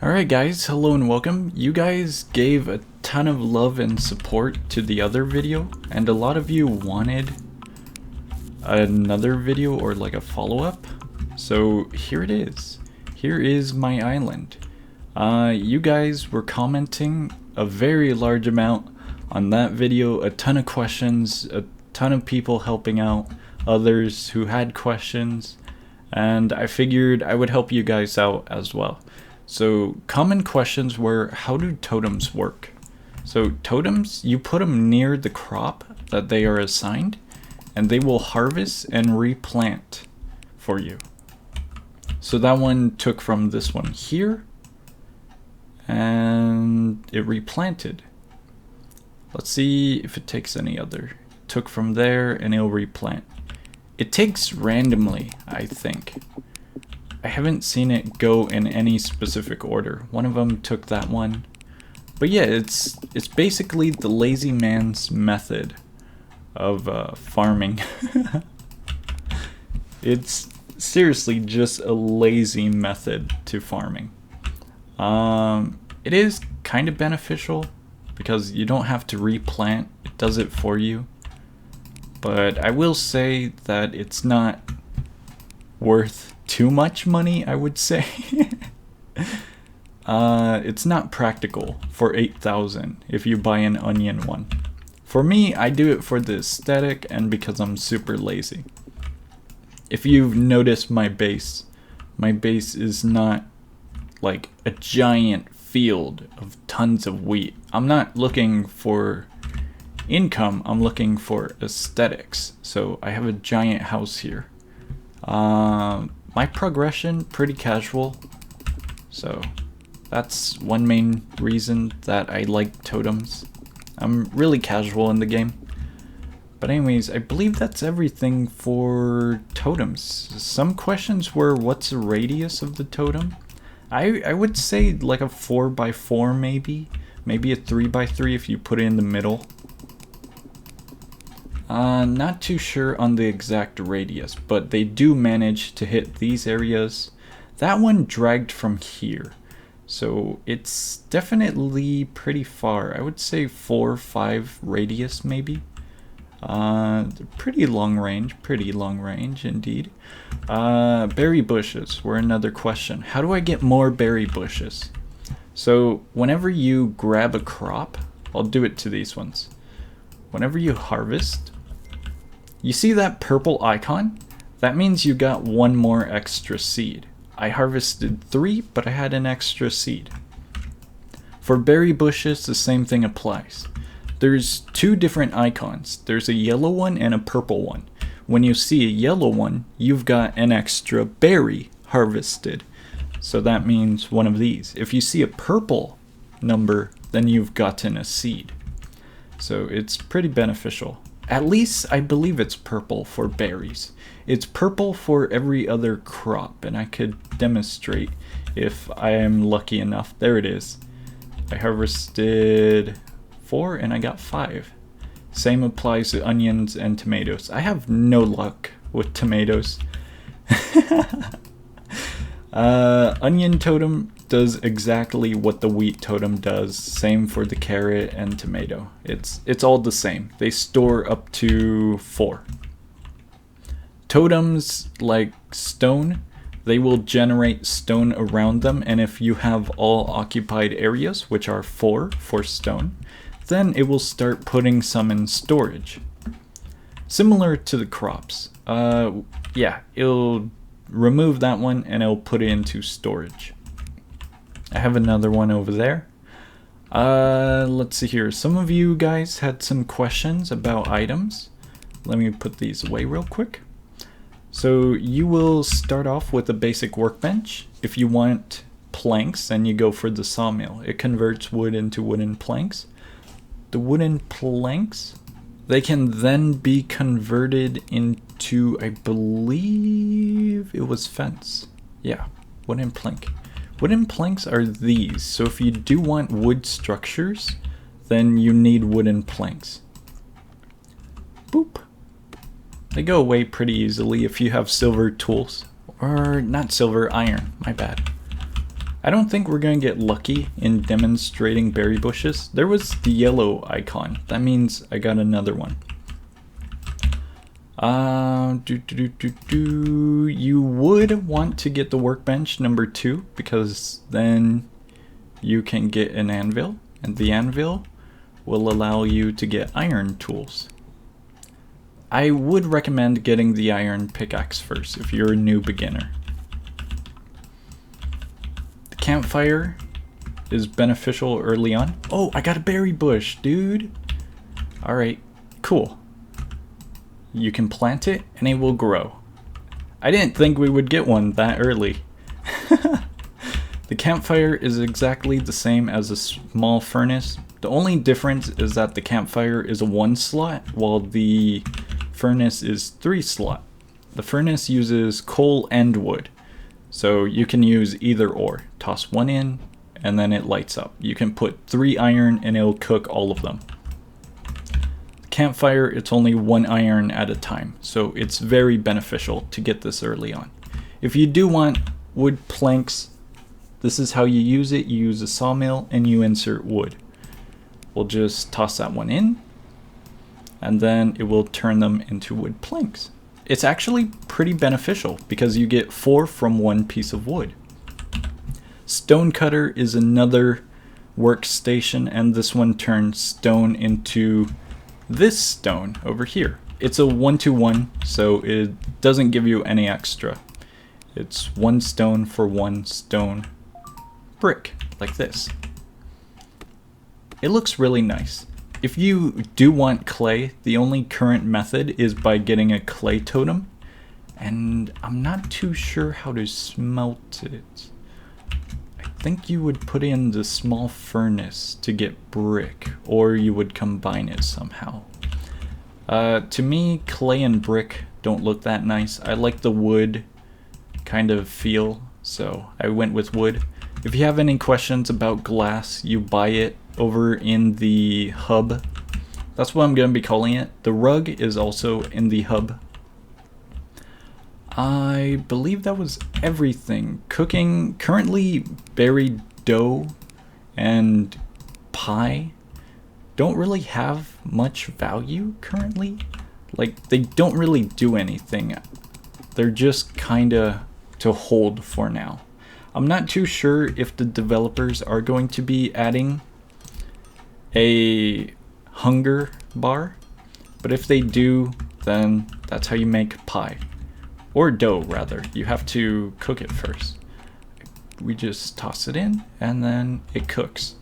Alright guys, hello and welcome. You guys gave a ton of love and support to the other video, and a lot of you wanted another video or like a follow-up. So here it is. Here is my island. You guys were commenting a very large amount on that video, a ton of questions, a ton of people helping out others who had questions, and I figured I would help you guys out as well. So common questions were, how do totems work? So totems, you put them near the crop that they are assigned, and they will harvest and replant for you. So that one took from this one here, and it replanted. Let's see if it takes any other. It took from there and it'll replant. It takes randomly, I think. I haven't seen it go in any specific order. One of them took that one. But yeah, it's basically the lazy man's method of farming. It's seriously just a lazy method to farming. It is kind of beneficial because you don't have to replant. It does it for you. But I will say that it's not worth too much money, I would say. It's not practical for 8,000 if you buy an onion one. For me, I do it for the aesthetic and because I'm super lazy. If you've noticed my base is not like a giant field of tons of wheat. I'm not looking for income, I'm looking for aesthetics. So I have a giant house here. My progression, pretty casual, so that's one main reason that I like totems. I'm really casual in the game. But anyways, I believe that's everything for totems. Some questions were, what's the radius of the totem? I would say like a 4x4 maybe a 3x3 if you put it in the middle. Not too sure on the exact radius, but they do manage to hit these areas. That one dragged from here, so it's definitely pretty far. I would say 4 or 5 radius maybe. Pretty long range indeed. Berry bushes were another question. How do I get more berry bushes? So whenever you grab a crop, I'll do it to these ones. Whenever you harvest, you see that purple icon? That means you got one more extra seed. I harvested 3, but I had an extra seed. For berry bushes, the same thing applies. There's 2 different icons. There's a yellow one and a purple one. When you see a yellow one, you've got an extra berry harvested. So that means one of these. If you see a purple number, then you've gotten a seed. So it's pretty beneficial. At least I believe it's purple for berries. It's purple for every other crop, and I could demonstrate if I am lucky enough. There it is. I harvested 4 and I got 5. Same applies to onions and tomatoes. I have no luck with tomatoes. Onion totem does exactly what the wheat totem does. Same for the carrot and tomato. It's all the same. They store up to 4. Totems like stone, they will generate stone around them, and if you have all occupied areas, which are 4 for stone, then it will start putting some in storage. Similar to the crops. Yeah, it'll remove that one and it'll put it into storage. I have another one over there. Let's see here. Some of you guys had some questions about items. Let me put these away real quick. So you will start off with a basic workbench. If you want planks, then you go for the sawmill. It converts wood into wooden planks. The wooden planks, they can then be converted into, I believe it was fence. Yeah, wooden plank. Wooden planks are these, so if you do want wood structures, then you need wooden planks. Boop. They go away pretty easily if you have silver tools. Or not silver, iron, my bad. I don't think we're going to get lucky in demonstrating berry bushes. There was the yellow icon. That means I got another one. You would want to get the workbench number 2 because then you can get an anvil, and the anvil will allow you to get iron tools. I would recommend getting the iron pickaxe first if you're a new beginner. The campfire is beneficial early on. Oh, I got a berry bush, dude. Alright, cool. You can plant it and it will grow. I didn't think we would get one that early. The campfire is exactly the same as a small furnace. The only difference is that the campfire is a 1 slot while the furnace is 3 slot. The furnace uses coal and wood, so you can use either or. Toss 1 in and then it lights up. You can put 3 iron and it'll cook all of them. Campfire, it's only 1 iron at a time, so it's very beneficial to get this early on. If you do want wood planks, this is how you use it. You use a sawmill and you insert wood. We'll just toss that one in and then it will turn them into wood planks. It's actually pretty beneficial because you get 4 from 1 piece of wood. Stone cutter is another workstation, and this one turns stone into this stone over here. It's a 1-to-1, so it doesn't give you any extra. It's 1 stone for 1 stone brick, like this. It looks really nice. If you do want clay, the only current method is by getting a clay totem, and I'm not too sure how to smelt it. I think you would put in the small furnace to get brick, or you would combine it somehow. To me, clay and brick don't look that nice. I like the wood kind of feel, so I went with wood. If you have any questions about glass, you buy it over in the hub. That's what I'm going to be calling it. The rug is also in the hub. I believe that was everything. Cooking, currently berry dough and pie don't really have much value currently. Like, they don't really do anything. They're just kinda to hold for now. I'm not too sure if the developers are going to be adding a hunger bar, but if they do, then that's how you make pie. Or dough, rather. You have to cook it first. We just toss it in, and then it cooks.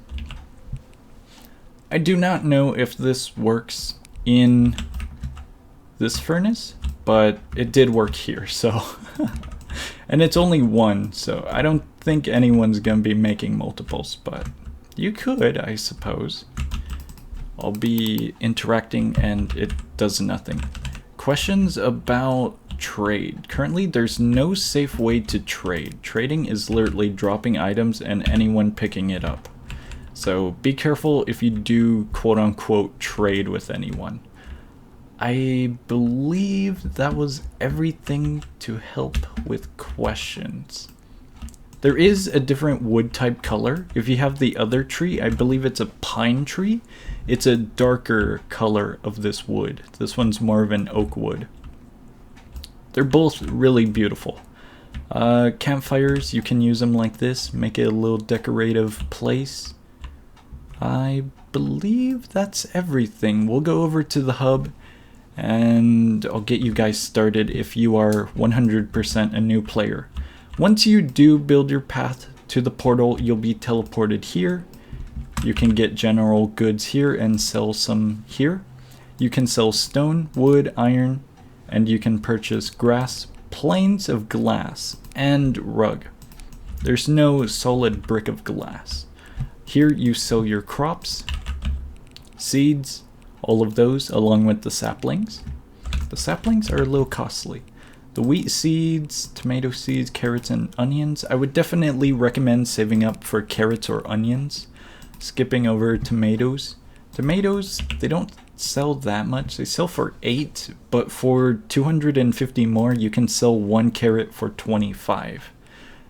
I do not know if this works in this furnace, but it did work here, so... And it's only 1, so I don't think anyone's gonna be making multiples, but you could, I suppose. I'll be interacting and it does nothing. Questions about trade. Currently, there's no safe way to trade. Trading is literally dropping items and anyone picking it up. So be careful if you do quote-unquote trade with anyone. I believe that was everything to help with questions. There is a different wood type color. If you have the other tree, I believe it's a pine tree. It's a darker color of this wood. This one's more of an oak wood. They're both really beautiful. Campfires, you can use them like this, make it a little decorative place. I believe that's everything. We'll go over to the hub and I'll get you guys started if you are 100% a new player. Once you do build your path to the portal, you'll be teleported here. You can get general goods here and sell some here. You can sell stone, wood, iron, and you can purchase grass, planes of glass, and rug. There's no solid brick of glass. Here you sell your crops, seeds, all of those along with the saplings. The saplings are a little costly. The wheat seeds, tomato seeds, carrots, and onions. I would definitely recommend saving up for carrots or onions. Skipping over tomatoes. Tomatoes, they don't sell that much. They sell for 8, but for 250 more, you can sell 1 carrot for 25.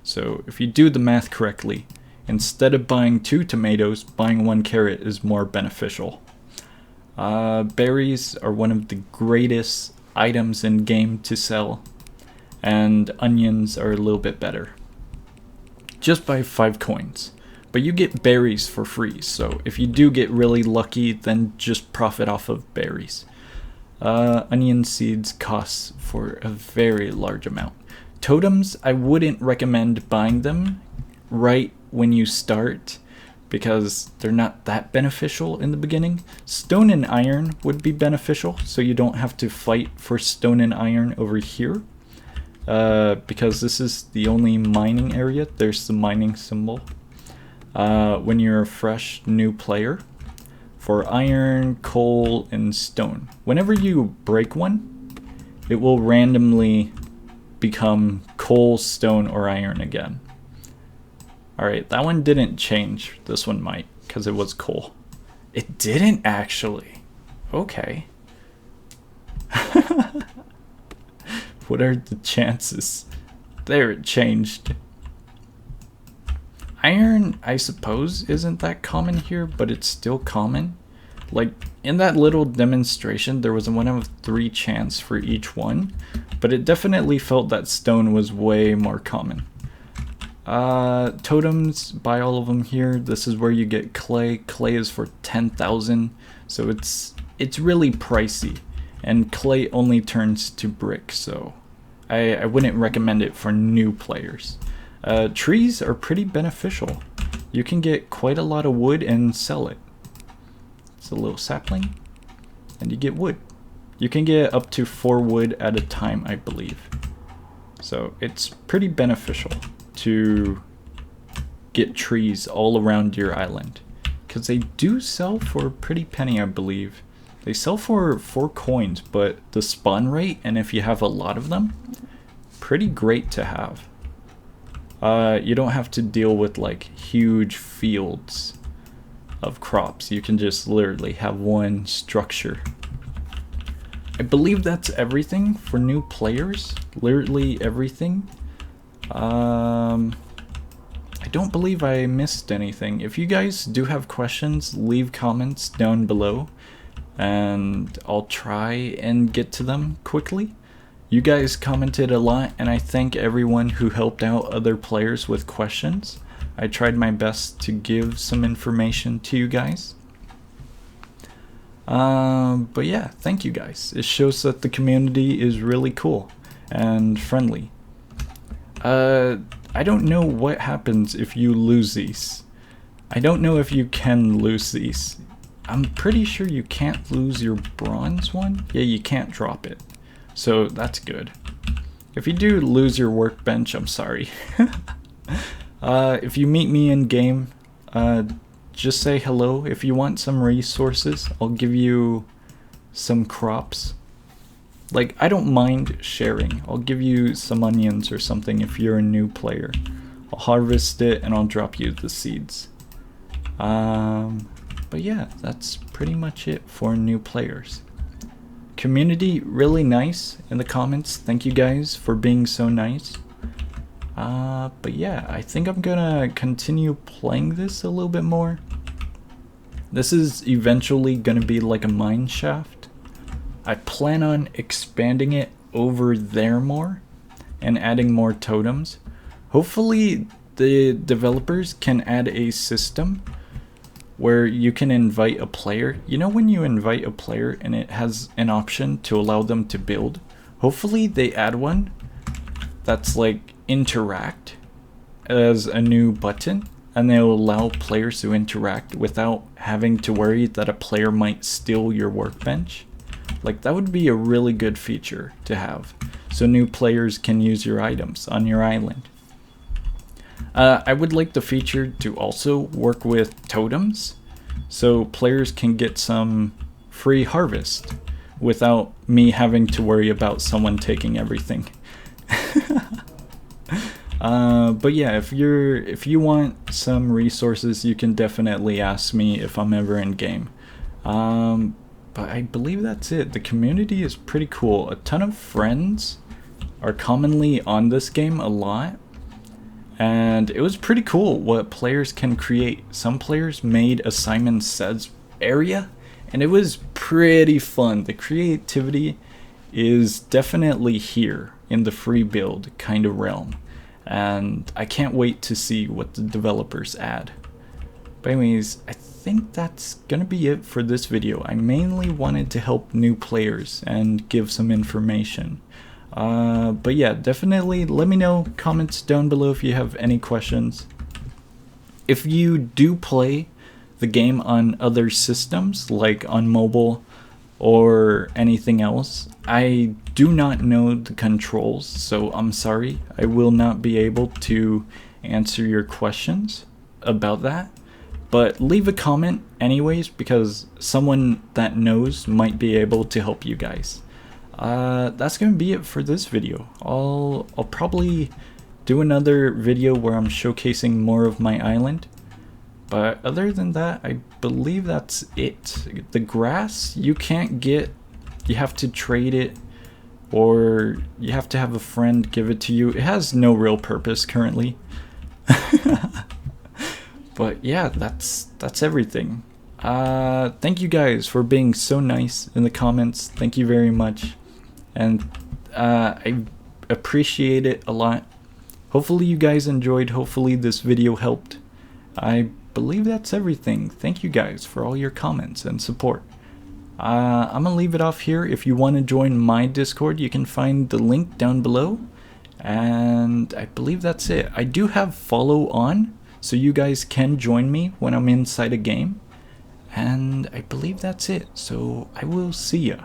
So if you do the math correctly, instead of buying 2 tomatoes, buying 1 carrot is more beneficial. Berries are one of the greatest items in game to sell, and onions are a little bit better. Just buy 5 coins, but you get berries for free, so if you do get really lucky, then just profit off of berries. Onion seeds cost for a very large amount. Totems, I wouldn't recommend buying them right when you start because they're not that beneficial in the beginning. Stone and iron would be beneficial, so you don't have to fight for stone and iron over here. Because this is the only mining area. There's the mining symbol. When you're a fresh new player. For iron, coal, and stone. Whenever you break one, it will randomly become coal, stone, or iron again. Alright, that one didn't change. This one might, because it was coal. It didn't actually. Okay. What are the chances? There, it changed. Iron, I suppose, isn't that common here, but it's still common. Like, in that little demonstration, there was a 1 out of 3 chance for each one, but it definitely felt that stone was way more common. Totems, buy all of them here. This is where you get clay. Clay is for 10,000, so it's really pricey, and clay only turns to brick, so I wouldn't recommend it for new players. Trees are pretty beneficial. You can get quite a lot of wood and sell it. It's a little sapling, and you get wood. You can get up to 4 wood at a time, I believe. So it's pretty beneficial to get trees all around your island, because they do sell for a pretty penny, I believe. They sell for 4 coins, but the spawn rate, and if you have a lot of them, pretty great to have. You don't have to deal with like huge fields of crops. You can just literally have one structure. I believe that's everything for new players. Literally everything. I don't believe I missed anything. If you guys do have questions, leave comments down below and I'll try and get to them quickly. You guys commented a lot, and I thank everyone who helped out other players with questions. I tried my best to give some information to you guys. But yeah, thank you guys. It shows that the community is really cool and friendly. I don't know what happens if you lose these. I don't know if you can lose these. I'm pretty sure you can't lose your bronze one. Yeah, you can't drop it. So that's good. If you do lose your workbench, I'm sorry. If you meet me in game, just say hello. If you want some resources, I'll give you some crops. Like, I don't mind sharing. I'll give you some onions or something if you're a new player. I'll harvest it and I'll drop you the seeds. But yeah, that's pretty much it for new players. Community, really nice in the comments. Thank you guys for being so nice. But yeah, I think I'm gonna continue playing this a little bit more. This is eventually gonna be like a mine shaft. I plan on expanding it over there more and adding more totems. Hopefully the developers can add a system where you can invite a player. You know when you invite a player and it has an option to allow them to build? Hopefully they add one that's like interact as a new button, and they'll allow players to interact without having to worry that a player might steal your workbench. Like, that would be a really good feature to have, so new players can use your items on your island. I would like the feature to also work with totems, so players can get some free harvest without me having to worry about someone taking everything. But yeah, if you want some resources, you can definitely ask me if I'm ever in game. But I believe that's it. The community is pretty cool. A ton of friends are commonly on this game a lot. and it was pretty cool what players can create. Some players made a Simon Says area, and it was pretty fun. The creativity is definitely here in the free build kind of realm, and I can't wait to see what the developers add. But anyways, I think that's gonna be it for this video. I mainly wanted to help new players and give some information. But yeah, definitely let me know, comments down below if you have any questions. If you do play the game on other systems, like on mobile or anything else, I do not know the controls, so I'm sorry. I will not be able to answer your questions about that. But leave a comment anyways, because someone that knows might be able to help you guys. That's gonna be it for this video. I'll probably do another video where I'm showcasing more of my island. But other than that, I believe that's it. The grass you can't get, you have to trade it, or you have to have a friend give it to you. It has no real purpose currently. But yeah, that's everything. Thank you guys for being so nice in the comments. Thank you very much. And I appreciate it a lot. Hopefully you guys enjoyed. Hopefully this video helped. I believe that's everything. Thank you guys for all your comments and support. I'm gonna leave it off here. If you want to join my Discord, you can find the link down below. And I believe that's it. I do have follow on, so you guys can join me when I'm inside a game. And I believe that's it. So I will see ya.